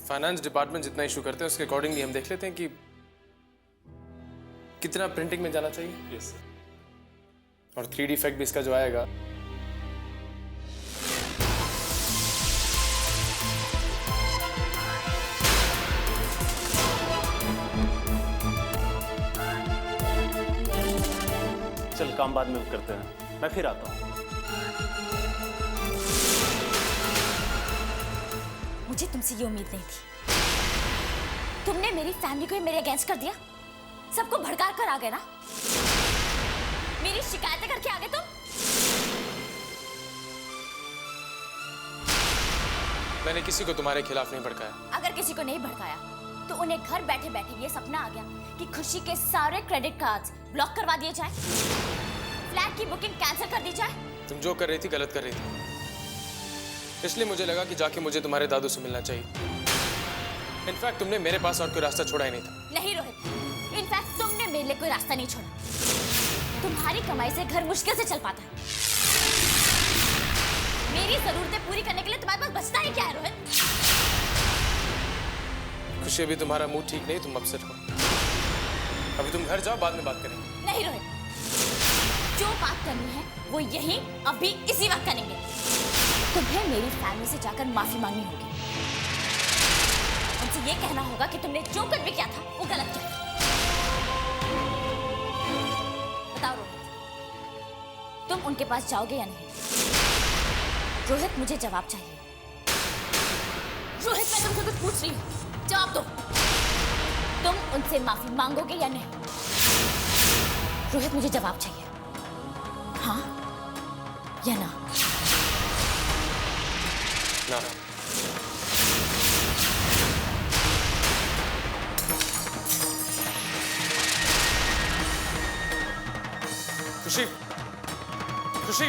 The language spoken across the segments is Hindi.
फाइनेंस डिपार्टमेंट जितना इशू करते हैं उसके अकॉर्डिंगली हम देख लेते हैं कि कितना प्रिंटिंग में जाना चाहिए। Yes sir. और 3D इफेक्ट भी इसका जो आएगा, चल काम बाद में करते हैं, मैं फिर आता हूँ। मुझे तुमसे ये उम्मीद नहीं थी। तुमने मेरी फैमिली को मेरे अगेंस्ट कर दिया, सबको भड़का कर आ गए ना, मेरी शिकायतें करके आ गए तुम। मैंने किसी को तुम्हारे खिलाफ नहीं भड़काया। अगर किसी को नहीं भड़काया तो उन्हें घर बैठे बैठे ये सपना आ गया कि खुशी के सारे क्रेडिट कार्ड्स ब्लॉक करवा दिए जाए, फ्लैट की बुकिंग कैंसिल कर दी जाए। तुम जो कर रही थी गलत कर रही थी, इसलिए मुझे लगा कि जाके मुझे तुम्हारे दादू से मिलना चाहिए। इनफैक्ट तुमने मेरे पास और कोई रास्ता छोड़ा ही नहीं था। नहीं रोहित, इनफैक्ट तुमने मेरे लिए कोई रास्ता नहीं छोड़ा। तुम्हारी कमाई से घर मुश्किल से चल पाता है। मेरी जरूरतें पूरी करने के लिए तुम्हारे पास बचता ही क्या है रोहित? खुशी, अभी तुम्हारा मूड ठीक नहीं, तुम अपसेट हो। अभी तुम घर जाओ, बाद में बात करेंगे। नहीं रोहित, जो बात करनी है वो यही अभी इसी वक्त करेंगे। तुम्हें मेरी फैमिली से जाकर माफी मांगनी होगी। उनसे ये कहना होगा कि तुमने जो कुछ भी किया था वो गलत किया था। बताओ रोहित, तुम उनके पास जाओगे या नहीं? रोहित, मुझे जवाब चाहिए। रोहित, मैं तुमसे कुछ पूछ रही हूँ, जवाब दो। तुम उनसे माफी मांगोगे या नहीं? रोहित, मुझे जवाब चाहिए, हाँ या ना? ना। खुशी, खुशी,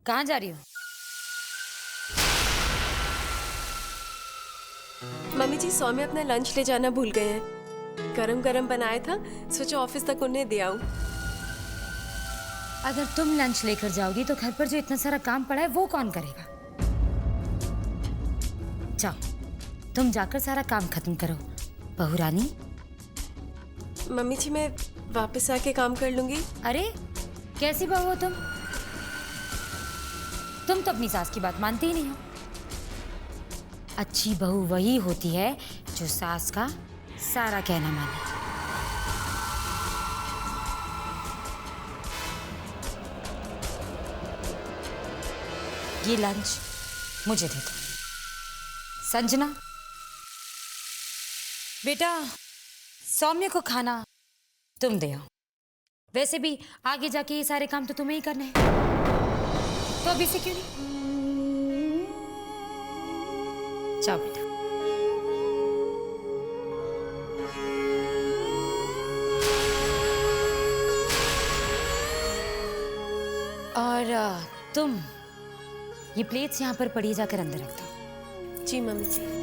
कहाँ जा रही हो? मम्मी जी, सौम्य अपना लंच ले जाना भूल गए हैं। गरम गरम बनाया था, सोचा ऑफिस तक उन्हें दे आऊं। अगर तुम लंच लेकर जाओगी तो घर पर जो इतना सारा काम पड़ा है वो कौन करेगा? जाओ, तुम जाकर सारा काम खत्म करो। बहू रानी। मम्मी जी, मैं वापस आके काम कर लूंगी। अरे कैसी बहू हो तुम? तुम तो अपनी सास की बात मानती ही नहीं हो। अच्छी बहू वही होती है जो सास का सारा कहना माने। ये लंच मुझे दे दो। संजना, बेटा सौम्य को खाना तुम दे आओ। वैसे भी आगे जाके ये सारे काम तो तुम्हें ही करने हैं, तो अभी से क्यों नहीं? जाओ बेटा। और तुम ये प्लेट्स यहाँ पर पड़ी, जाकर अंदर रख दो। जी मम्मी जी।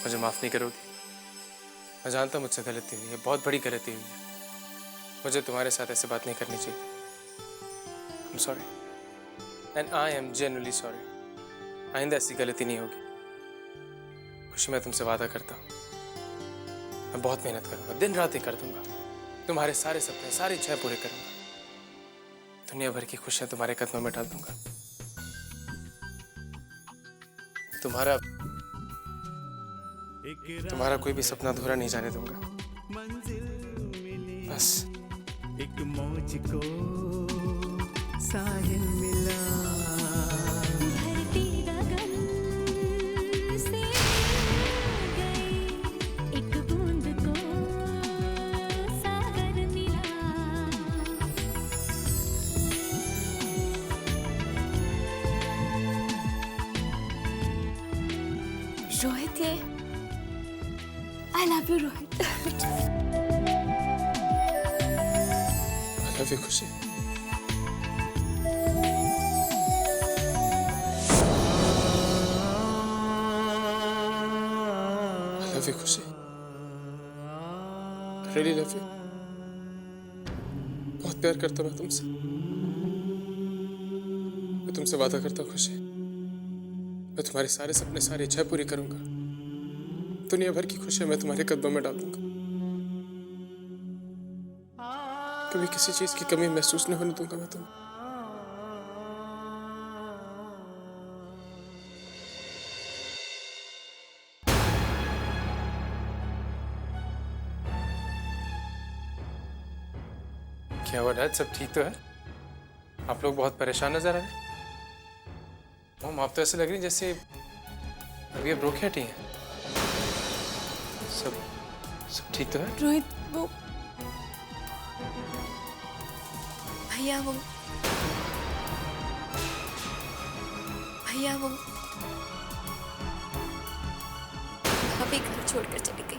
मुझे माफ नहीं करोगी? मैं जानता हूँ मुझसे गलती हुई है, बहुत बड़ी गलती हुई है। मुझे तुम्हारे साथ ऐसे बात नहीं करनी चाहिए। I'm sorry and I am genuinely sorry। आइंदा ऐसी गलती नहीं होगी। खुशी, मैं तुमसे वादा करता हूँ, मैं बहुत मेहनत करूंगा, दिन रात ही कर दूंगा। तुम्हारे सारे सपने, सारी इच्छाएं पूरे करूंगा। दुनिया भर की खुशियां तुम्हारे कदमों में डाल दूंगा। तुम्हारा कोई भी सपना अधूरा नहीं जाने दूंगा। बस एक मौज को साहिल मिला, धरती गगन से गई, एक बूंद को रोहित, ये I love you Rohit. I love you खुशी। आई लव यू खुशी। Really love you. बहुत प्यार करता हूँ मैं तुमसे। मैं तुमसे वादा करता हूँ खुशी, मैं तुम्हारे सारे सपने, सारी इच्छाएं पूरी करूंगा। दुनिया भर की खुशियां मैं तुम्हारे कदमों में डाल दूंगा। कभी किसी चीज की कमी महसूस नहीं होने दूंगा मैं तुम्हें। क्या हुआ डैड, सब ठीक तो है? आप लोग बहुत परेशान नजर आ रहे हैं। मॉम, आप तो ऐसे लग रही जैसे अभी अब रोके हटी हैं। सब ठीक तो है? रोहित, वो भैया वो भाभी घर छोड़कर चली गई।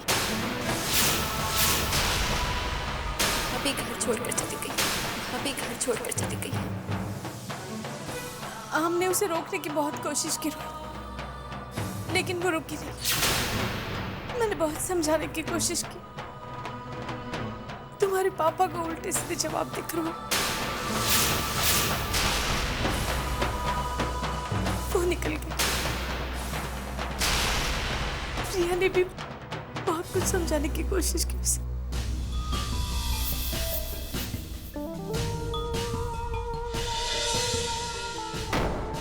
भाभी घर छोड़कर चली गई। भाभी घर छोड़कर चली गई। हमने उसे रोकने की बहुत कोशिश की, लेकिन वो रुकी नहीं। मैंने बहुत समझाने की कोशिश की। तुम्हारे पापा को उल्टे सीधे जवाब देकर वो निकल गई। रिया ने भी बहुत कुछ समझाने की कोशिश की उसे।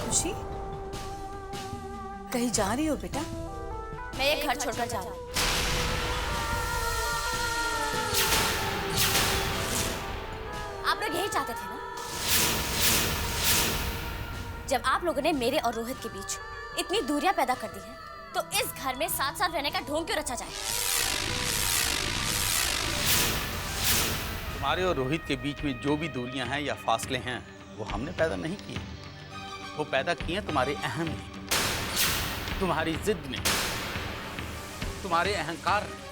खुशी, कहीं जा रही हो बेटा? मैं ये घर छोड़कर जा रहा हूँ। आप लोग यही चाहते थे ना? जब आप लोगों ने मेरे और रोहित के बीच इतनी दूरियां पैदा कर दी हैं, तो इस घर में साथ साथ रहने का ढोंग क्यों रचा जाए? तुम्हारे और रोहित के बीच में जो भी दूरियां हैं या फासले हैं, वो हमने पैदा नहीं किए। वो पैदा किए तुम्हारे अहम ने, तुम्हारी जिद ने, तुम्हारे अहंकार ने।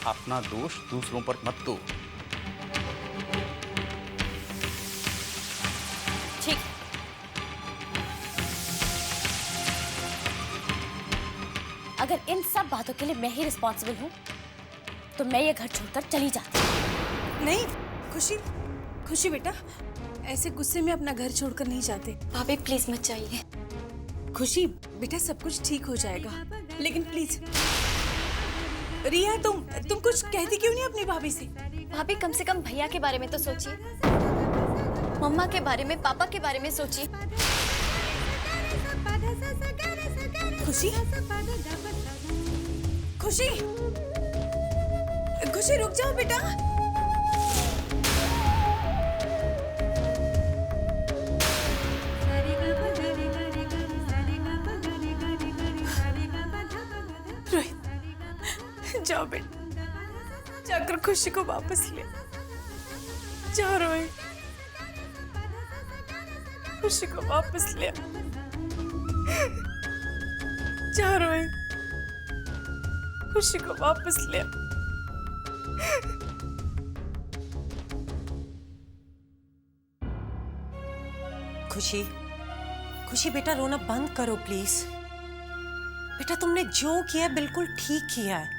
अपना दोष दूसरों पर मत दो। ठीक, अगर इन सब बातों के लिए मैं ही रिस्पॉन्सिबल हूँ, तो मैं ये घर छोड़कर चली जाती हूँ। नहीं खुशी, खुशी बेटा, ऐसे गुस्से में अपना घर छोड़कर नहीं जाते। भाभी प्लीज मत जाइए। खुशी बेटा, सब कुछ ठीक हो जाएगा, लेकिन प्लीज। रिया, तुम कुछ कहती क्यों नहीं अपनी भाभी से? भाभी कम से कम भैया के बारे में तो सोचिए, मम्मा के बारे में, पापा के बारे में सोचिए। खुशी, खुशी, खुशी रुक जाओ बेटा। रोहित, जाओ बेटा, जाकर खुशी को वापस ले जाओ। रोहित, खुशी को वापस ले जाओ। रोहित, खुशी को वापस ले। खुशी, खुशी बेटा, रोना बंद करो प्लीज। बेटा, तुमने जो किया है बिल्कुल ठीक किया है।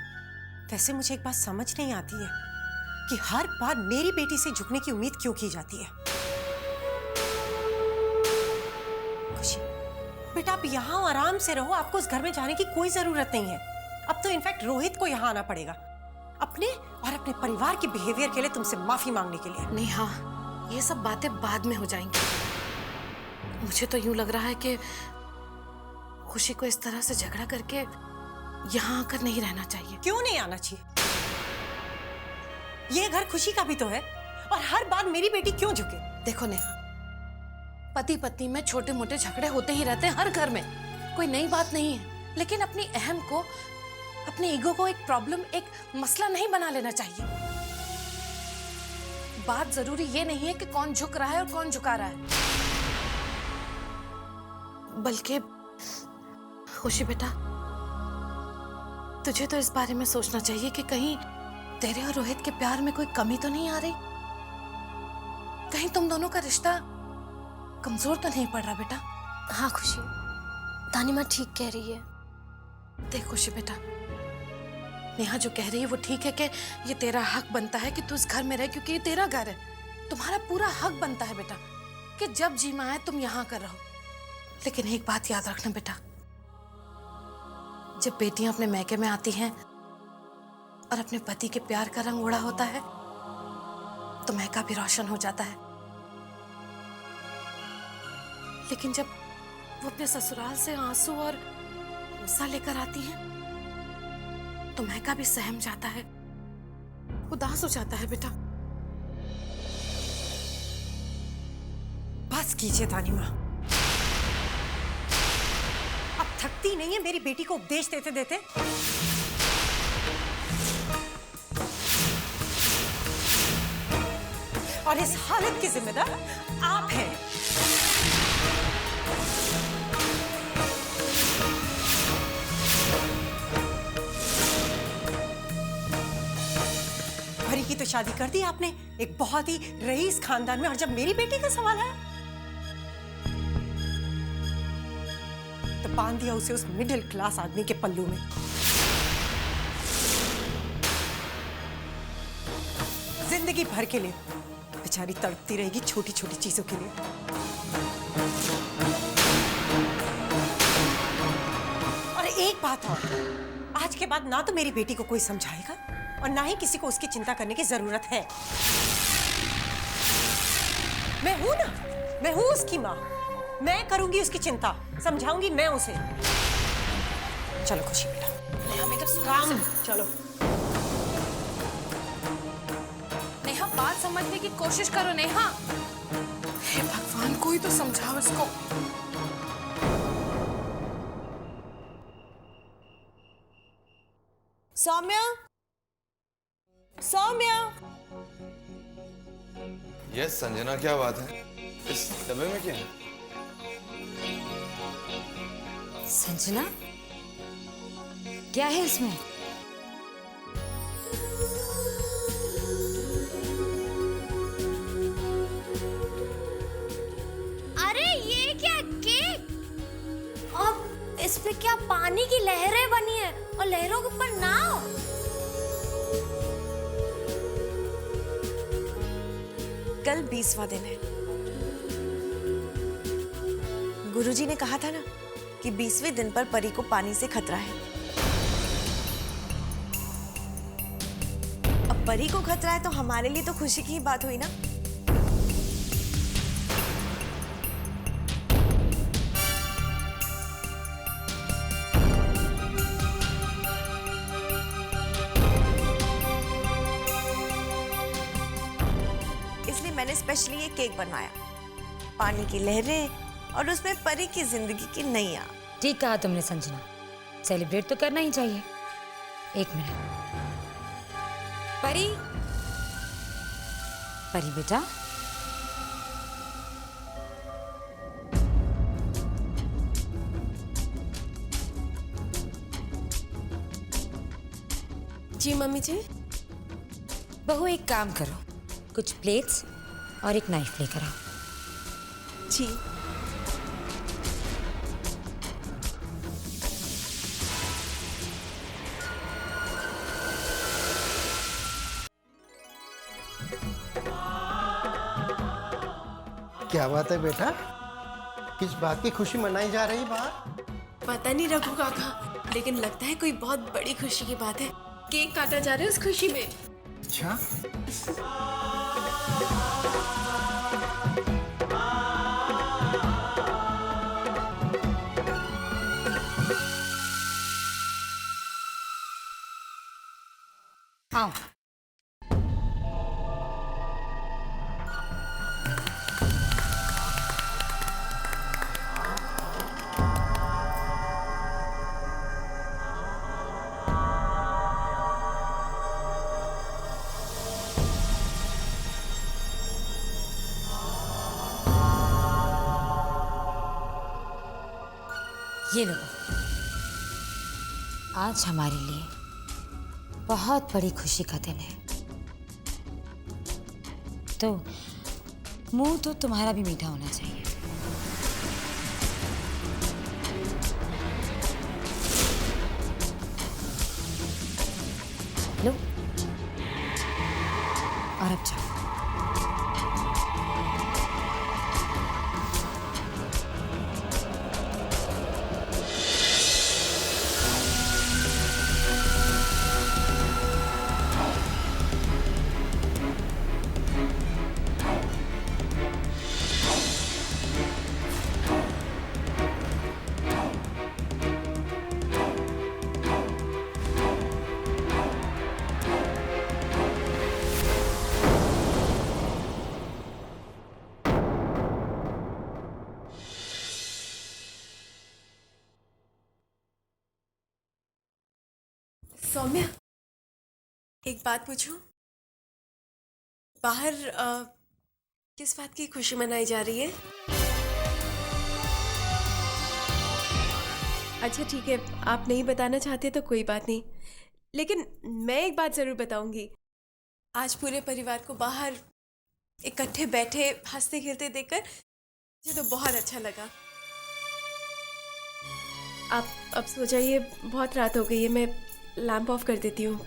वैसे मुझे एक बात समझ नहीं आती है कि हर बार मेरी बेटी से झुकने की उम्मीद क्यों की जाती है। खुशी बेटा, आप यहाँ आराम से रहो, आपको उस घर में जाने की कोई जरूरत नहीं है। अब तो इनफैक्ट रोहित को यहाँ आना पड़ेगा, अपने और अपने परिवार के बिहेवियर के लिए तुमसे माफी मांगने के लिए। नहीं, हाँ, ये सब बातें बाद में हो जाएंगी। मुझे तो यूं लग रहा है कि खुशी को इस तरह से झगड़ा करके यहाँ आकर नहीं रहना चाहिए। क्यों नहीं आना चाहिए? ये घर खुशी का भी तो है, और हर बार मेरी बेटी क्यों झुके? देखो नेहा, पति पत्नी में छोटे मोटे झगड़े होते ही रहते हैं हर घर में, कोई नई बात नहीं है। लेकिन अपनी अहम को, अपने ईगो को एक प्रॉब्लम, एक मसला नहीं बना लेना चाहिए। बात जरूरी ये नहीं है कि कौन झुक रहा है और कौन झुका रहा है। बल्कि खुशी बेटा, तुझे तो इस बारे में सोचना चाहिए कि कहीं तेरे और रोहित के प्यार में कोई कमी तो नहीं आ रही, कहीं तुम दोनों का रिश्ता कमजोर तो नहीं पड़ रहा बेटा। हाँ खुशी, दानी माँ ठीक कह रही है। देख खुशी बेटा, नेहा जो कह रही है वो ठीक है कि ये तेरा हक बनता है कि तू इस घर में रहे, क्योंकि ये तेरा घर है। तुम्हारा पूरा हक बनता है बेटा कि जब जी माँ आए तुम यहाँ कर रहो। लेकिन एक बात याद रखना बेटा, जब बेटियां अपने मैके में आती हैं और अपने पति के प्यार का रंग उड़ा होता है तो मैका भी रोशन हो जाता है। लेकिन जब वो अपने ससुराल से आंसू और गुस्सा लेकर आती हैं तो मैका भी सहम जाता है, उदास हो जाता है बेटा। बस कीजिए दानी माँ, अब थकती नहीं है मेरी बेटी को उपदेश देते देते। और इस हालत की जिम्मेदार आप हैं। परी की तो शादी कर दी आपने एक बहुत ही रईस खानदान में, और जब मेरी बेटी का सवाल है तो बांध दिया उसे उस मिडिल क्लास आदमी के पल्लू में। जिंदगी भर के लिए बेचारी तड़पती रहेगी छोटी छोटी चीजों के लिए। और एक बात और, आज के बाद ना तो मेरी बेटी को कोई समझाएगा और ना ही किसी को उसकी चिंता करने की जरूरत है। मैं हूं ना, मैं हूं उसकी मां, मैं करूंगी उसकी चिंता, समझाऊंगी मैं उसे। चलो खुशी बेटा, काम चलो। नेहा, बात समझने की कोशिश करो नेहा। हे भगवान, कोई तो समझाओ इसको। सौम्या, सौम्या। यस संजना, क्या बात है? इस डब्बे में क्या है? संजना, क्या है इसमें? अरे ये क्या केक? और इस पे क्या पानी की लहरें बनी है और लहरों के ऊपर नाव। कल 20वां दिन है। गुरुजी ने कहा था ना कि 20वें दिन पर परी को पानी से खतरा है। अब परी को खतरा है तो हमारे लिए तो खुशी की ही बात हुई ना। इसलिए मैंने स्पेशली ये केक बनवाया, पानी की लहरें और उसमें परी की जिंदगी की नैया। ठीक कहा तुमने संजना, सेलिब्रेट तो करना ही चाहिए। एक मिनट, परी, परी बेटा, जी मम्मी जी। बहू एक काम करो, कुछ प्लेट्स और एक नाइफ लेकर आओ। जी। क्या बात है बेटा, किस बात की खुशी मनाई जा रही बाहर? पता नहीं रघु काका, लेकिन लगता है कोई बहुत बड़ी खुशी की बात है। केक काटा जा रहा है उस खुशी में। अच्छा, आओ। ये लो, आज हमारे लिए बहुत बड़ी खुशी का दिन है, तो मुंह तो तुम्हारा भी मीठा होना चाहिए। लो, और अब जाओ। सौम्या, एक बात पूछूं? बाहर किस बात की खुशी मनाई जा रही है? अच्छा ठीक है, आप नहीं बताना चाहते तो कोई बात नहीं, लेकिन मैं एक बात ज़रूर बताऊंगी। आज पूरे परिवार को बाहर इकट्ठे बैठे हंसते खेलते देखकर मुझे तो बहुत अच्छा लगा। आप अब सो जाइए, बहुत रात हो गई है, मैं लैंप ऑफ कर देती हूँ।